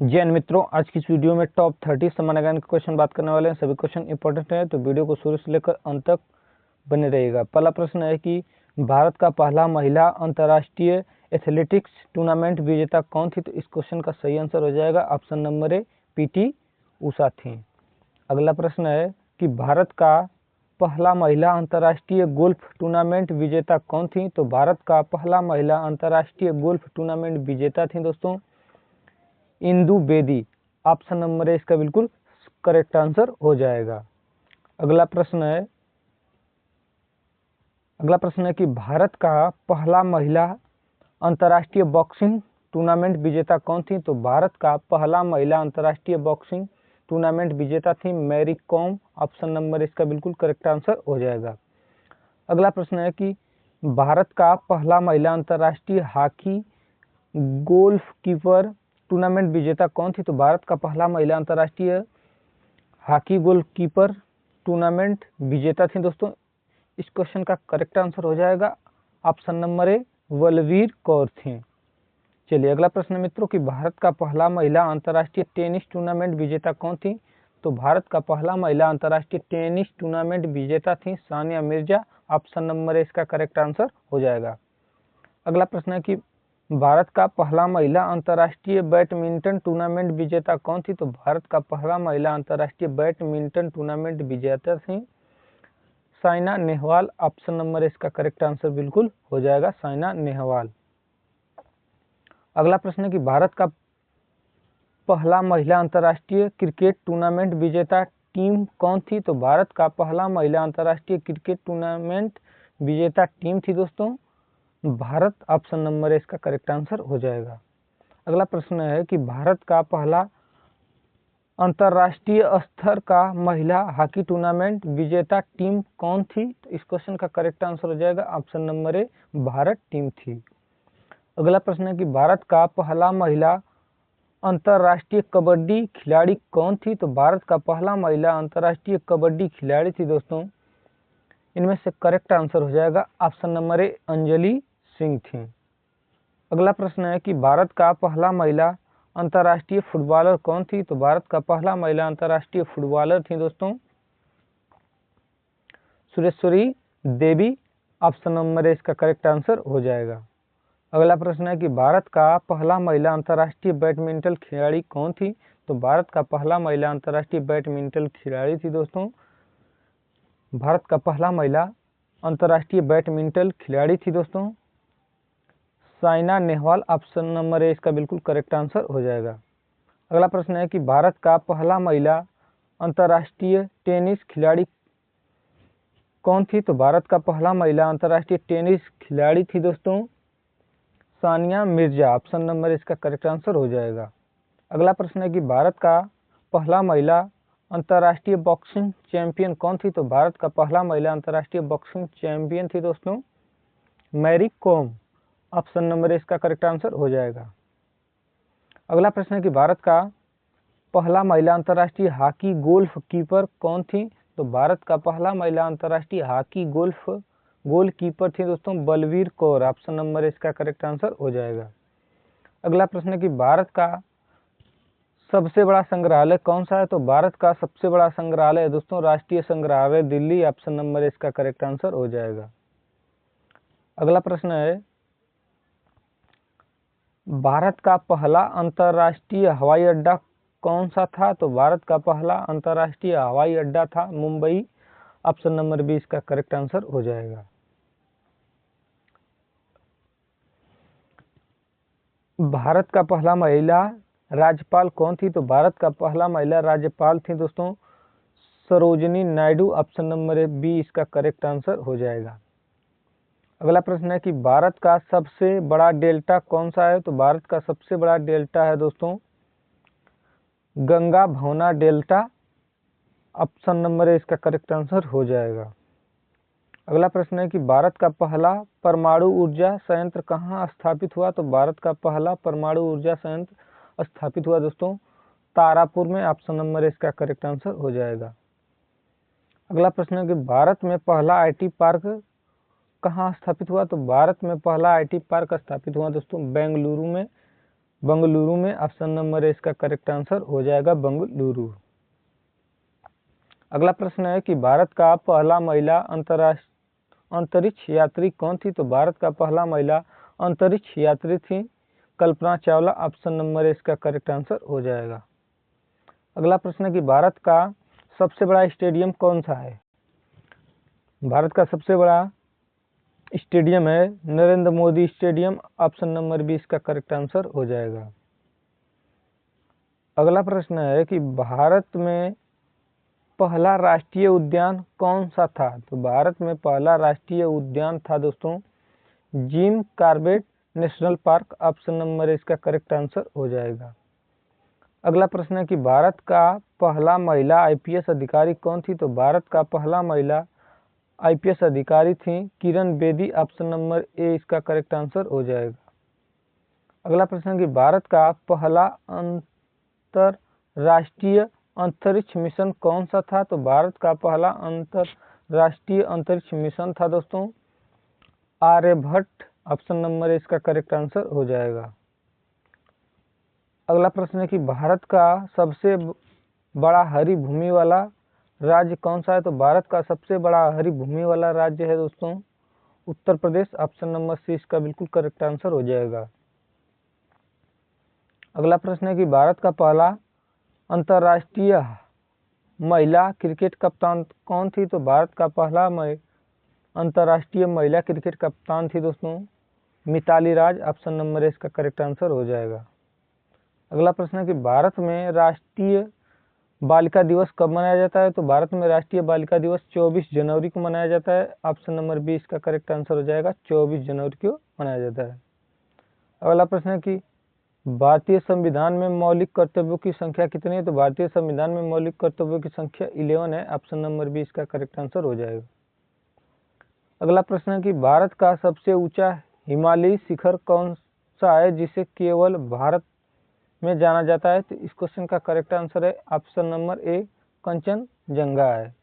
जैन मित्रों, आज की इस वीडियो में टॉप 30 सामान्य ज्ञान के क्वेश्चन बात करने वाले हैं। सभी क्वेश्चन इंपॉर्टेंट है, तो वीडियो को शुरू से लेकर अंत तक बने रहिएगा। पहला प्रश्न है कि भारत का पहला महिला अंतर्राष्ट्रीय एथलेटिक्स टूर्नामेंट विजेता कौन थी? तो इस क्वेश्चन का सही आंसर हो जाएगा ऑप्शन नंबर ए, पीटी उषा थी। अगला प्रश्न है कि भारत का पहला महिला अंतर्राष्ट्रीय गोल्फ टूर्नामेंट विजेता कौन थी? तो भारत का पहला महिला अंतर्राष्ट्रीय गोल्फ टूर्नामेंट विजेता थी दोस्तों इंदु बेदी। ऑप्शन नंबर है इसका बिल्कुल करेक्ट आंसर हो जाएगा। अगला प्रश्न है कि भारत का पहला महिला अंतर्राष्ट्रीय बॉक्सिंग टूर्नामेंट विजेता कौन थी? तो भारत का पहला महिला अंतर्राष्ट्रीय बॉक्सिंग टूर्नामेंट विजेता थी मैरी कॉम। ऑप्शन नंबर इसका बिल्कुल करेक्ट आंसर हो जाएगा। अगला प्रश्न है कि भारत का पहला महिला अंतर्राष्ट्रीय हॉकी गोल्फ कीपर टूर्नामेंट विजेता कौन थी? तो भारत का पहला महिला अंतर्राष्ट्रीय हॉकी गोलकीपर टूर्नामेंट विजेता थी दोस्तों। इस क्वेश्चन का करेक्ट आंसर हो जाएगा option number A, Balvir Kaur थी। चलिए अगला प्रश्न मित्रों कि भारत का पहला महिला अंतर्राष्ट्रीय टेनिस टूर्नामेंट विजेता कौन थी? तो भारत का पहला महिला अंतर्राष्ट्रीय टेनिस टूर्नामेंट विजेता थी सानिया मिर्जा। ऑप्शन नंबर ए इसका करेक्ट आंसर हो जाएगा। अगला प्रश्न है कि भारत का पहला महिला अंतर्राष्ट्रीय बैडमिंटन टूर्नामेंट विजेता कौन थी? तो भारत का पहला महिला अंतर्राष्ट्रीय बैडमिंटन टूर्नामेंट विजेता थी साइना नेहवाल। ऑप्शन नंबर इसका करेक्ट आंसर बिल्कुल हो जाएगा साइना नेहवाल। अगला प्रश्न है कि भारत का पहला महिला अंतर्राष्ट्रीय क्रिकेट टूर्नामेंट विजेता टीम कौन थी? तो भारत का पहला महिला अंतर्राष्ट्रीय क्रिकेट टूर्नामेंट विजेता टीम थी दोस्तों भारत। ऑप्शन नंबर है इसका करेक्ट आंसर हो जाएगा। अगला प्रश्न है कि भारत का पहला अंतर्राष्ट्रीय स्तर का महिला हॉकी टूर्नामेंट विजेता टीम कौन थी? तो इस क्वेश्चन का करेक्ट आंसर हो जाएगा ऑप्शन नंबर ए, भारत टीम थी। अगला प्रश्न है कि भारत का पहला महिला अंतर्राष्ट्रीय कबड्डी खिलाड़ी कौन थी? तो भारत का पहला महिला अंतर्राष्ट्रीय कबड्डी खिलाड़ी थी दोस्तों इनमें से करेक्ट आंसर हो जाएगा ऑप्शन नंबर ए, अंजलि सिंह थी। अगला प्रश्न है कि भारत का पहला महिला अंतर्राष्ट्रीय फुटबॉलर कौन थी? तो भारत का पहला महिला अंतर्राष्ट्रीय फुटबॉलर थी दोस्तों सुरेश्वरी देवी। ऑप्शन नंबर इसका करेक्ट आंसर हो जाएगा। अगला प्रश्न है कि भारत का पहला महिला अंतर्राष्ट्रीय बैडमिंटन खिलाड़ी कौन थी? तो भारत का पहला महिला अंतर्राष्ट्रीय बैडमिंटन खिलाड़ी थी दोस्तों भारत का पहला महिला अंतर्राष्ट्रीय बैडमिंटन खिलाड़ी थी दोस्तों साइना नेहवाल। ऑप्शन नंबर ए इसका बिल्कुल करेक्ट आंसर हो जाएगा। अगला प्रश्न है कि भारत का पहला महिला अंतर्राष्ट्रीय टेनिस खिलाड़ी कौन थी? तो भारत का पहला महिला अंतर्राष्ट्रीय टेनिस खिलाड़ी थी दोस्तों सानिया मिर्जा। ऑप्शन नंबर इसका करेक्ट आंसर हो जाएगा। अगला प्रश्न है कि भारत का पहला महिला अंतर्राष्ट्रीय बॉक्सिंग चैंपियन कौन थी? तो भारत का पहला महिला अंतर्राष्ट्रीय बॉक्सिंग चैंपियन थी दोस्तों मैरी कॉम। ऑप्शन नंबर इसका करेक्ट आंसर हो जाएगा। अगला प्रश्न है कि भारत का पहला महिला अंतर्राष्ट्रीय हॉकी गोल्फ कीपर कौन थी? तो भारत का पहला महिला अंतर्राष्ट्रीय हॉकी गोल कीपर थी दोस्तों बलवीर कौर। ऑप्शन नंबर इसका करेक्ट आंसर हो जाएगा। अगला प्रश्न है कि भारत का सबसे बड़ा संग्रहालय कौन सा है? तो भारत का सबसे बड़ा संग्रहालय है दोस्तों राष्ट्रीय संग्रहालय दिल्ली। ऑप्शन नंबर इसका करेक्ट आंसर हो जाएगा। अगला प्रश्न है भारत का पहला अंतर्राष्ट्रीय हवाई अड्डा कौन सा था? तो भारत का पहला अंतर्राष्ट्रीय हवाई अड्डा था मुंबई। ऑप्शन नंबर बी इसका करेक्ट आंसर हो जाएगा। भारत का पहला महिला राज्यपाल कौन थी? तो भारत का पहला महिला राज्यपाल थी दोस्तों Sarojini Naidu. Option number B इसका करेक्ट आंसर हो जाएगा। अगला प्रश्न है कि भारत का सबसे बड़ा डेल्टा कौन सा है? तो भारत का सबसे बड़ा डेल्टा है दोस्तों गंगा भवना डेल्टा। ऑप्शन नंबर इसका करेक्ट आंसर हो जाएगा। अगला प्रश्न है कि भारत का पहला परमाणु ऊर्जा संयंत्र कहाँ स्थापित हुआ? तो भारत का पहला परमाणु ऊर्जा संयंत्र स्थापित हुआ दोस्तों तारापुर में। ऑप्शन नंबर इसका करेक्ट आंसर हो जाएगा। अगला प्रश्न है कि भारत में पहला आईटी पार्क कहाँ स्थापित हुआ? तो भारत में पहला आईटी पार्क स्थापित हुआ दोस्तों बेंगलुरु में बंगलुरु में। ऑप्शन नंबर ए इसका करेक्ट आंसर हो जाएगा बंगलुरु। अगला प्रश्न है कि भारत का पहला महिला अंतरिक्ष यात्री कौन थी? तो भारत का पहला महिला अंतरिक्ष यात्री थी कल्पना चावला। ऑप्शन नंबर ए इसका करेक्ट आंसर हो जाएगा। अगला प्रश्न है कि भारत का सबसे बड़ा स्टेडियम कौन सा है? भारत का सबसे बड़ा स्टेडियम है Narendra Modi stadium. Option number B इसका करेक्ट आंसर हो जाएगा। अगला प्रश्न है कि भारत में पहला राष्ट्रीय उद्यान कौन सा था? तो भारत में पहला राष्ट्रीय उद्यान था दोस्तों Jim Corbett national park. Option number इसका करेक्ट आंसर हो जाएगा। अगला प्रश्न है कि भारत का पहला महिला आईपीएस अधिकारी कौन थी? तो भारत का पहला महिला आईपीएस अधिकारी थी किरण बेदी। ऑप्शन नंबर ए इसका करेक्ट आंसर हो जाएगा। अगला प्रश्न है कि भारत का पहला अंतरराष्ट्रीय अंतरिक्ष मिशन कौन सा था? तो भारत का पहला अंतरराष्ट्रीय अंतरिक्ष मिशन था दोस्तों आर्यभट्ट। ऑप्शन नंबर ए इसका करेक्ट आंसर हो जाएगा। अगला प्रश्न है कि भारत का सबसे बड़ा हरी भूमि वाला राज्य कौन सा है? तो भारत का सबसे बड़ा हरी भूमि वाला राज्य है दोस्तों Uttar Pradesh. Option number C इसका बिल्कुल करेक्ट आंसर हो जाएगा। अगला प्रश्न है कि भारत का पहला अंतर्राष्ट्रीय महिला क्रिकेट कप्तान कौन थी? तो भारत का पहला अंतर्राष्ट्रीय महिला क्रिकेट कप्तान थी दोस्तों मिताली राज। ऑप्शन नंबर इसका करेक्ट आंसर हो जाएगा। अगला प्रश्न है कि भारत में राष्ट्रीय बालिका दिवस कब मनाया जाता है? तो भारत में राष्ट्रीय बालिका दिवस 24 जनवरी को मनाया जाता है। ऑप्शन नंबर बी इसका करेक्ट आंसर हो जाएगा 24 जनवरी को मनाया जाता है। अगला प्रश्न है कि भारतीय संविधान में मौलिक कर्तव्यों की संख्या कितनी है? तो भारतीय संविधान में मौलिक कर्तव्यों की संख्या 11 है। ऑप्शन नंबर बी इसका करेक्ट आंसर हो जाएगा। अगला प्रश्न है कि भारत का सबसे ऊंचा हिमालयी शिखर कौन सा है जिसे केवल भारत में जाना जाता है? तो इस क्वेश्चन का करेक्ट आंसर है ऑप्शन नंबर ए कंचनजंगा है।